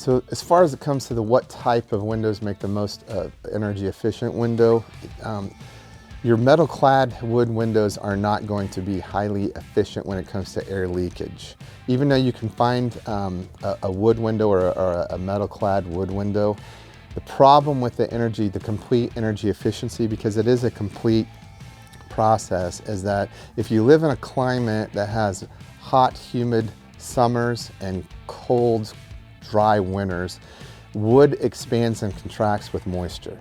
So as far as it comes to what type of windows make the most energy efficient window, your metal clad wood windows are not going to be highly efficient when it comes to air leakage. Even though you can find a wood window or a metal clad wood window, the problem with the complete energy efficiency, because it is a complete process, is that if you live in a climate that has hot, humid summers and cold, dry winters, wood expands and contracts with moisture.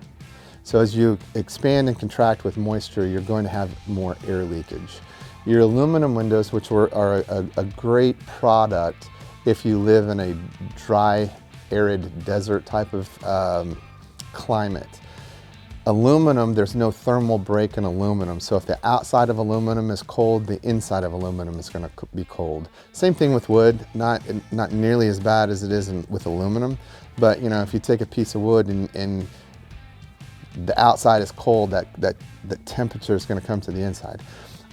So as you expand and contract with moisture, you're going to have more air leakage. Your aluminum windows, which are a great product if you live in a dry, arid desert type of climate. Aluminum, there's no thermal break in aluminum, so if the outside of aluminum is cold, the inside of aluminum is going to be cold. Same thing with wood, not nearly as bad as it is with aluminum, but you know, if you take a piece of wood and the outside is cold, the temperature is going to come to the inside.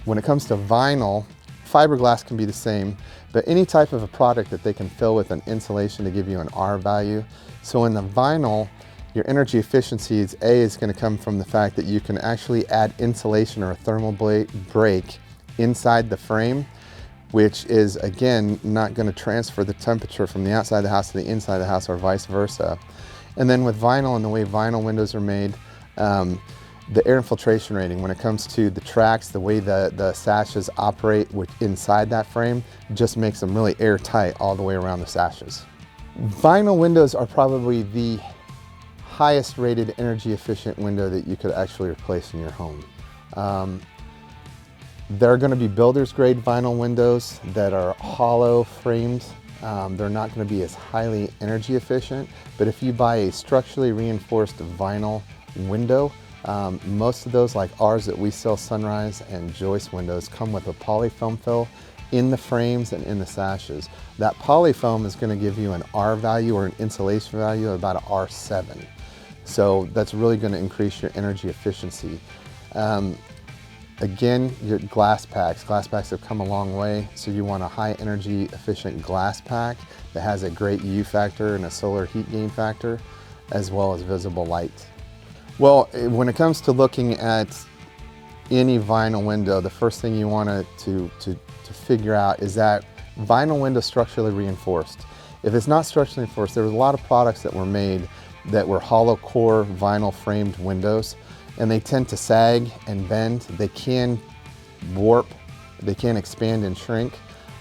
When it comes to vinyl, fiberglass can be the same, but any type of a product that they can fill with an insulation to give you an R value. So in the vinyl, your energy efficiency is going to come from the fact that you can actually add insulation or a thermal break inside the frame, which is again not going to transfer the temperature from the outside of the house to the inside of the house or vice versa. And then with vinyl and the way vinyl windows are made, the air infiltration rating, when it comes to the tracks, the way the sashes operate inside that frame, just makes them really airtight all the way around the sashes. Vinyl windows are probably the highest rated energy efficient window that you could actually replace in your home. There are going to be builder's grade vinyl windows that are hollow framed. They're not going to be as highly energy efficient, but if you buy a structurally reinforced vinyl window, most of those, like ours that we sell, Sunrise and Joyce windows, come with a polyfoam fill in the frames and in the sashes. That polyfoam is going to give you an R value or an insulation value of about an R7. So that's really going to increase your energy efficiency. Again, your glass packs have come a long way, so you want a high energy efficient glass pack that has a great U factor and a solar heat gain factor, as well as visible light. Well, when it comes to looking at any vinyl window, the first thing you want to figure out is that vinyl window structurally reinforced. If it's not structurally reinforced, there was a lot of products that were made that were hollow core vinyl framed windows, and they tend to sag and bend. They can warp, they can expand and shrink,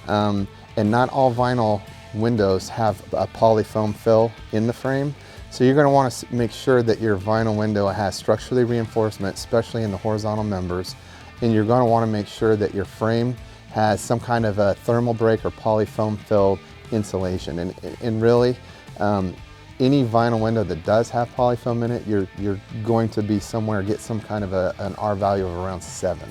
and not all vinyl windows have a polyfoam fill in the frame. So you're going to want to make sure that your vinyl window has structurally reinforcement, especially in the horizontal members, and you're going to want to make sure that your frame has some kind of a thermal break or polyfoam filled insulation. And really, any vinyl window that does have polyfoam in it, you're going to be somewhere, get some kind of an R value of around 7.